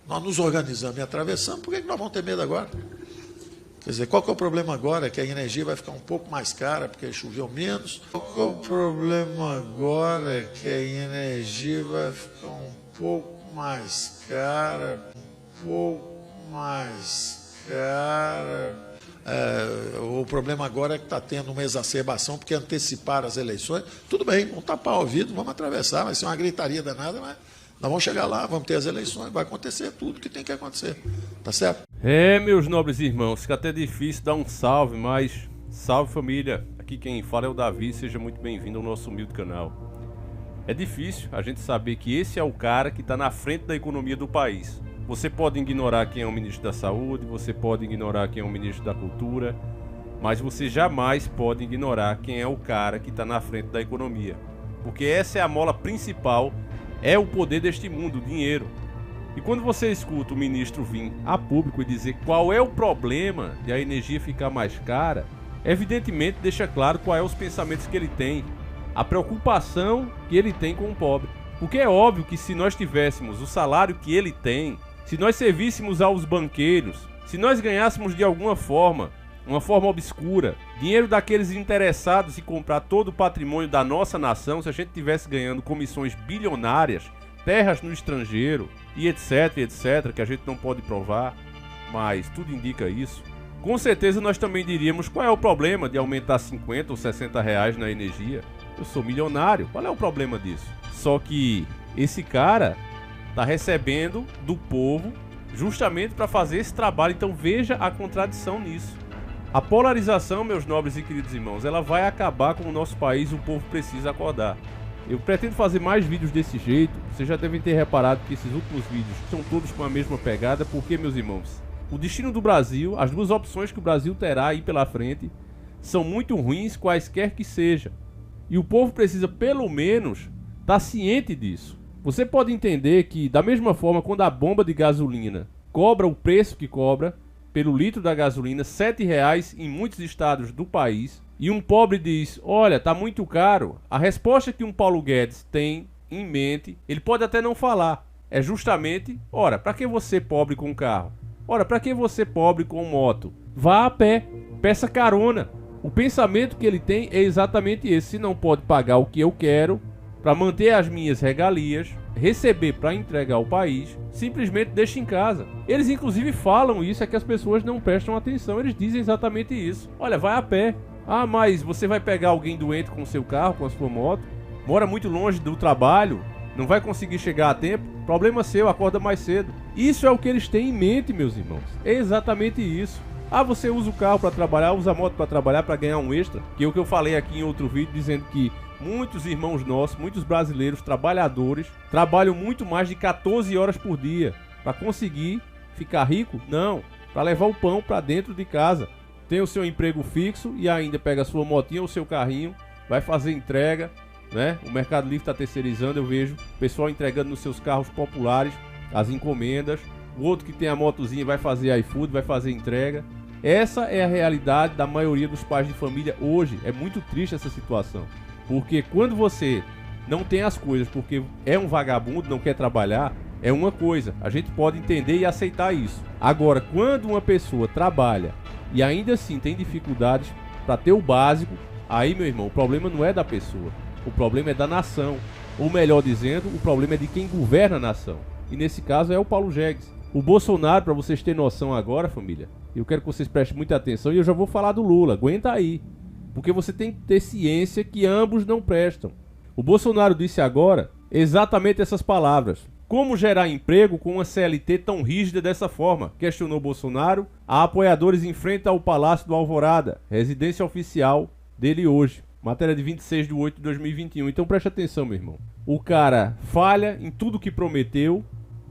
Nós nos organizamos e atravessamos, por que nós vamos ter medo agora? Quer dizer, qual que é o problema agora? É que a energia vai ficar um pouco mais cara porque choveu menos? Qual que é o problema agora? É que a energia vai ficar um pouco mais cara, o problema agora é que está tendo uma exacerbação porque anteciparam as eleições. Tudo bem, vamos tapar o ouvido, vamos atravessar, vai ser uma gritaria danada, mas nós vamos chegar lá, vamos ter as eleições, vai acontecer tudo que tem que acontecer, tá certo? Meus nobres irmãos, fica até difícil dar um salve, mas salve família, aqui quem fala é o Davi, seja muito bem-vindo ao nosso humilde canal. É difícil a gente saber que esse é o cara que está na frente da economia do país. Você pode ignorar quem é o ministro da Saúde, você pode ignorar quem é o ministro da Cultura, mas você jamais pode ignorar quem é o cara que está na frente da economia. Porque essa é a mola principal, é o poder deste mundo, o dinheiro. E quando você escuta o ministro vir a público e dizer qual é o problema de a energia ficar mais cara, evidentemente deixa claro quais são os pensamentos que ele tem, a preocupação que ele tem com o pobre. Porque é óbvio que se nós tivéssemos o salário que ele tem, se nós servíssemos aos banqueiros, se nós ganhássemos de alguma forma, uma forma obscura, dinheiro daqueles interessados em comprar todo o patrimônio da nossa nação, se a gente estivesse ganhando comissões bilionárias, terras no estrangeiro e etc, que a gente não pode provar, mas tudo indica isso, com certeza nós também diríamos qual é o problema de aumentar 50 ou 60 reais na energia. Eu sou milionário, qual é o problema disso? Só que esse cara está recebendo do povo justamente para fazer esse trabalho, então veja a contradição nisso. A polarização, meus nobres e queridos irmãos, ela vai acabar com o nosso país, o povo precisa acordar. Eu pretendo fazer mais vídeos desse jeito, vocês já devem ter reparado que esses últimos vídeos são todos com a mesma pegada, porque, meus irmãos, o destino do Brasil, as duas opções que o Brasil terá aí pela frente, são muito ruins, quaisquer que seja. E o povo precisa, pelo menos, estar ciente disso. Você pode entender que, da mesma forma, quando a bomba de gasolina cobra o preço que cobra, pelo litro da gasolina, R$ 7,00 em muitos estados do país, e um pobre diz, olha, tá muito caro, a resposta que um Paulo Guedes tem em mente, ele pode até não falar, é justamente, ora, para que você pobre com carro? Ora, para que você pobre com moto? Vá a pé, peça carona. O pensamento que ele tem é exatamente esse, se não pode pagar o que eu quero, para manter as minhas regalias, receber para entregar ao país, simplesmente deixa em casa. Eles inclusive falam isso, é que as pessoas não prestam atenção, eles dizem exatamente isso. Olha, vai a pé. Ah, mas você vai pegar alguém doente com o seu carro, com a sua moto, mora muito longe do trabalho, não vai conseguir chegar a tempo, problema seu, acorda mais cedo. Isso é o que eles têm em mente, meus irmãos, é exatamente isso. Ah, você usa o carro para trabalhar, usa a moto para trabalhar, para ganhar um extra, que é o que eu falei aqui em outro vídeo, dizendo que muitos irmãos nossos, muitos brasileiros, trabalhadores, trabalham muito mais de 14 horas por dia para conseguir ficar rico? Não, para levar o pão para dentro de casa. Tem o seu emprego fixo e ainda pega a sua motinha ou seu carrinho, vai fazer entrega, né? O Mercado Livre está terceirizando, eu vejo o pessoal entregando nos seus carros populares as encomendas. O outro que tem a motozinha vai fazer iFood, vai fazer entrega. Essa é a realidade da maioria dos pais de família hoje. É muito triste essa situação. Porque quando você não tem as coisas porque é um vagabundo, não quer trabalhar, é uma coisa. A gente pode entender e aceitar isso. Agora, quando uma pessoa trabalha e ainda assim tem dificuldades para ter o básico, aí, meu irmão, o problema não é da pessoa. O problema é da nação. Ou melhor dizendo, o problema é de quem governa a nação. E nesse caso é o Paulo Guedes. O Bolsonaro, para vocês terem noção agora, família, eu quero que vocês prestem muita atenção e eu já vou falar do Lula, aguenta aí. Porque você tem que ter ciência que ambos não prestam. O Bolsonaro disse agora exatamente essas palavras. Como gerar emprego com uma CLT tão rígida dessa forma? Questionou Bolsonaro a apoiadores em frente ao Palácio do Alvorada, residência oficial dele hoje. Matéria de 26 de 8 de 2021. Então preste atenção, meu irmão. O cara falha em tudo que prometeu.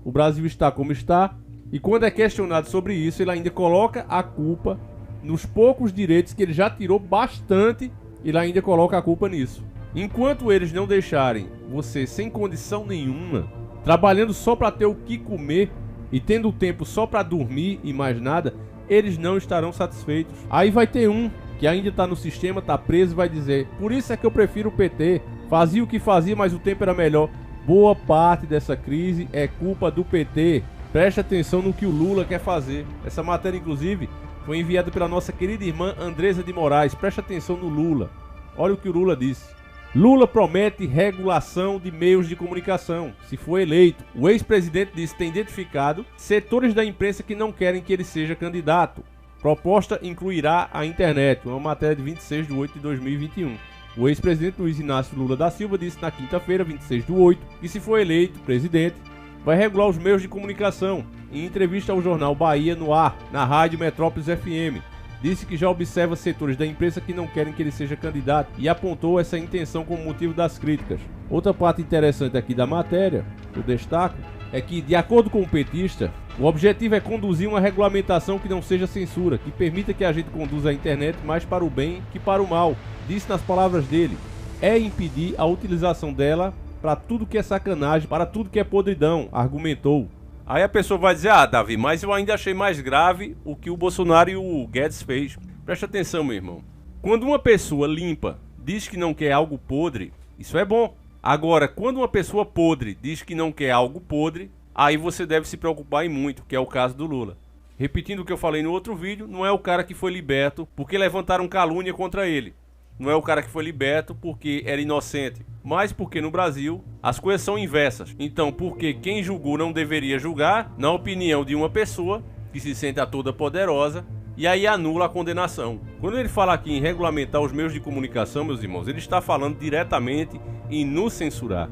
O Brasil está como está. E quando é questionado sobre isso, ele ainda coloca a culpa nos poucos direitos que ele já tirou bastante. Ele ainda coloca a culpa nisso. Enquanto eles não deixarem você sem condição nenhuma, trabalhando só para ter o que comer e tendo tempo só para dormir e mais nada, eles não estarão satisfeitos. Aí vai ter um que ainda está no sistema, está preso e vai dizer: por isso é que eu prefiro o PT, fazia o que fazia, mas o tempo era melhor. Boa parte dessa crise é culpa do PT. Preste atenção no que o Lula quer fazer. Essa matéria, inclusive, foi enviada pela nossa querida irmã Andresa de Moraes. Preste atenção no Lula. Olha o que o Lula disse. Lula promete regulação de meios de comunicação. Se for eleito, o ex-presidente disse ter identificado setores da imprensa que não querem que ele seja candidato. Proposta incluirá a internet. Uma matéria de 26/8/2021. O ex-presidente Luiz Inácio Lula da Silva disse na quinta-feira, 26/8, que se for eleito presidente, vai regular os meios de comunicação. Em entrevista ao jornal Bahia no Ar, na rádio Metrópolis FM, disse que já observa setores da imprensa que não querem que ele seja candidato e apontou essa intenção como motivo das críticas. Outra parte interessante aqui da matéria, que eu destaco, é que, de acordo com o petista, o objetivo é conduzir uma regulamentação que não seja censura, que permita que a gente conduza a internet mais para o bem que para o mal. Disse nas palavras dele, é impedir a utilização dela para tudo que é sacanagem, para tudo que é podridão, argumentou. Aí a pessoa vai dizer, Davi, mas eu ainda achei mais grave o que o Bolsonaro e o Guedes fez. Preste atenção, meu irmão. Quando uma pessoa limpa diz que não quer algo podre, isso é bom. Agora, quando uma pessoa podre diz que não quer algo podre, aí você deve se preocupar em muito, que é o caso do Lula. Repetindo o que eu falei no outro vídeo, não é o cara que foi liberto porque levantaram calúnia contra ele. Não é o cara que foi liberto porque era inocente, mas porque no Brasil as coisas são inversas. Então, porque quem julgou não deveria julgar, na opinião de uma pessoa que se sente a toda poderosa, e aí anula a condenação. Quando ele fala aqui em regulamentar os meios de comunicação, meus irmãos, ele está falando diretamente em nos censurar.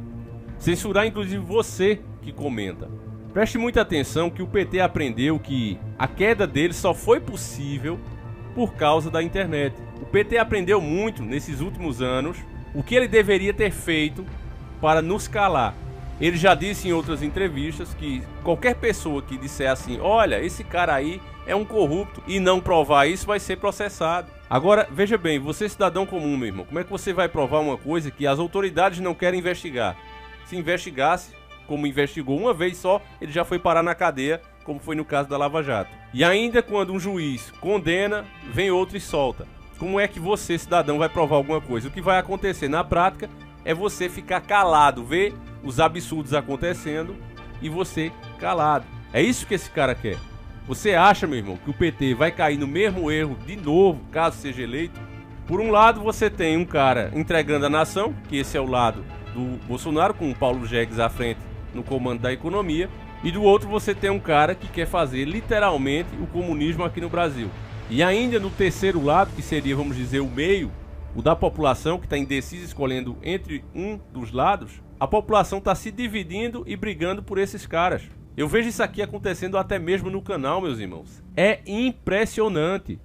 Censurar inclusive você que comenta. Preste muita atenção que o PT aprendeu que a queda dele só foi possível por causa da internet. O PT aprendeu muito nesses últimos anos o que ele deveria ter feito para nos calar. Ele já disse em outras entrevistas que qualquer pessoa que disser assim, olha, esse cara aí é um corrupto e não provar isso vai ser processado. Agora, veja bem, você cidadão comum, meu irmão, como é que você vai provar uma coisa que as autoridades não querem investigar? Se investigasse, como investigou uma vez só, ele já foi parar na cadeia, como foi no caso da Lava Jato. E ainda quando um juiz condena, vem outro e solta. Como é que você, cidadão, vai provar alguma coisa? O que vai acontecer na prática é você ficar calado, ver os absurdos acontecendo e você calado. É isso que esse cara quer. Você acha, meu irmão, que o PT vai cair no mesmo erro de novo, caso seja eleito? Por um lado, você tem um cara entregando a nação, que esse é o lado do Bolsonaro, com o Paulo Guedes à frente no comando da economia, e do outro você tem um cara que quer fazer literalmente o comunismo aqui no Brasil. E ainda no terceiro lado, que seria, vamos dizer, o meio, o da população, que está indecisa escolhendo entre um dos lados, a população está se dividindo e brigando por esses caras. Eu vejo isso aqui acontecendo até mesmo no canal, meus irmãos. É impressionante.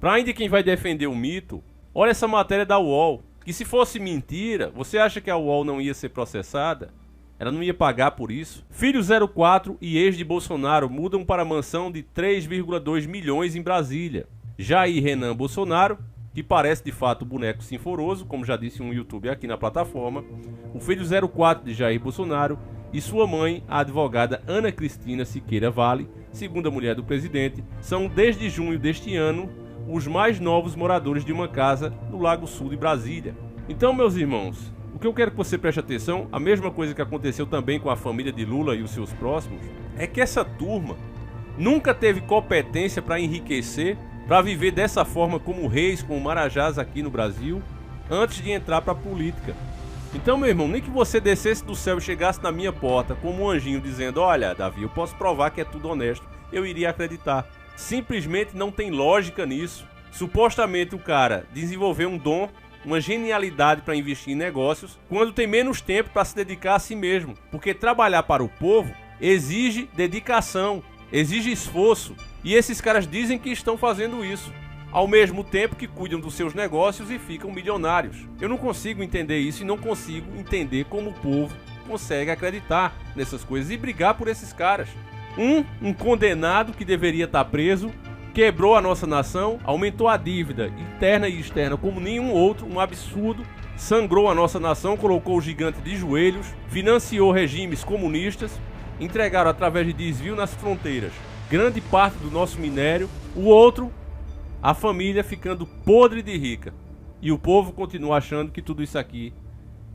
Para ainda quem vai defender o mito, olha essa matéria da UOL, que se fosse mentira, você acha que a UOL não ia ser processada? Ela não ia pagar por isso? Filho 04 e ex de Bolsonaro mudam para mansão de 3,2 milhões em Brasília. Jair Renan Bolsonaro, que parece de fato boneco sinforoso, como já disse um youtuber aqui na plataforma, o filho 04 de Jair Bolsonaro e sua mãe, a advogada Ana Cristina Siqueira Vale, segunda mulher do presidente, são desde junho deste ano os mais novos moradores de uma casa no Lago Sul de Brasília. Então, meus irmãos, o que eu quero que você preste atenção, a mesma coisa que aconteceu também com a família de Lula e os seus próximos, é que essa turma nunca teve competência para enriquecer, para viver dessa forma como reis, como marajás aqui no Brasil, antes de entrar para a política. Então, meu irmão, nem que você descesse do céu e chegasse na minha porta como um anjinho dizendo, olha, Davi, eu posso provar que é tudo honesto, eu iria acreditar. Simplesmente não tem lógica nisso. Supostamente o cara desenvolveu um dom, uma genialidade para investir em negócios, quando tem menos tempo para se dedicar a si mesmo. Porque trabalhar para o povo exige dedicação, exige esforço. E esses caras dizem que estão fazendo isso, ao mesmo tempo que cuidam dos seus negócios e ficam milionários. Eu não consigo entender isso e não consigo entender como o povo consegue acreditar nessas coisas e brigar por esses caras. Um condenado que deveria estar preso, quebrou a nossa nação, aumentou a dívida interna e externa como nenhum outro, um absurdo, sangrou a nossa nação, colocou o gigante de joelhos, financiou regimes comunistas, entregaram através de desvio nas fronteiras grande parte do nosso minério, o outro, a família ficando podre de rica. E o povo continua achando que tudo isso aqui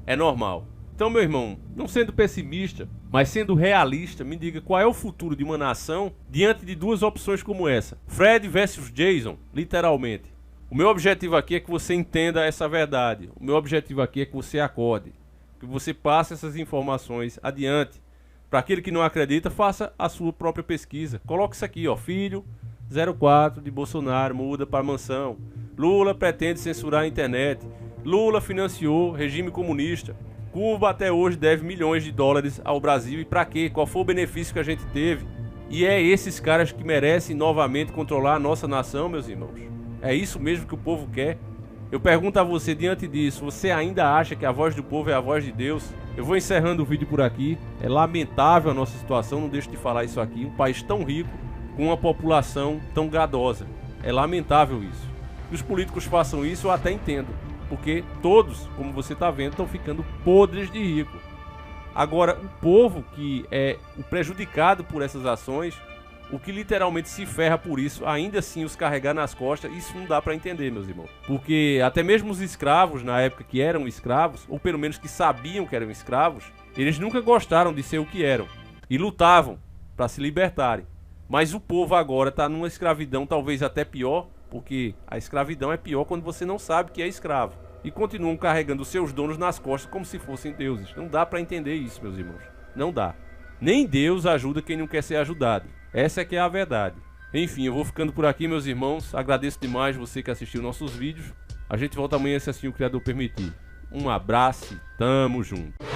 é normal. Então, meu irmão, não sendo pessimista, mas sendo realista, me diga qual é o futuro de uma nação diante de duas opções como essa. Fred versus Jason, literalmente. O meu objetivo aqui é que você entenda essa verdade. O meu objetivo aqui é que você acorde, que você passe essas informações adiante. Para aquele que não acredita, faça a sua própria pesquisa. Coloque isso aqui, ó, filho 04 de Bolsonaro muda para mansão. Lula pretende censurar a internet. Lula financiou regime comunista. Cuba até hoje deve milhões de dólares ao Brasil. E para quê? Qual foi o benefício que a gente teve? E é esses caras que merecem novamente controlar a nossa nação, meus irmãos. É isso mesmo que o povo quer? Eu pergunto a você, diante disso, você ainda acha que a voz do povo é a voz de Deus? Eu vou encerrando o vídeo por aqui. É lamentável a nossa situação, não deixo de falar isso aqui. Um país tão rico, com uma população tão gadosa. É lamentável isso. Que os políticos façam isso, eu até entendo. Porque todos, como você está vendo, estão ficando podres de rico. Agora, o povo que é o prejudicado por essas ações, o que literalmente se ferra por isso, ainda assim os carregar nas costas, isso não dá para entender, meus irmãos. Porque até mesmo os escravos, na época que eram escravos, ou pelo menos que sabiam que eram escravos, eles nunca gostaram de ser o que eram. E lutavam para se libertarem. Mas o povo agora está numa escravidão talvez até pior, porque a escravidão é pior quando você não sabe que é escravo. E continuam carregando os seus donos nas costas como se fossem deuses. Não dá para entender isso, meus irmãos. Não dá. Nem Deus ajuda quem não quer ser ajudado. Essa é que é a verdade. Enfim, eu vou ficando por aqui, meus irmãos. Agradeço demais você que assistiu nossos vídeos. A gente volta amanhã, se assim o Criador permitir. Um abraço e tamo junto.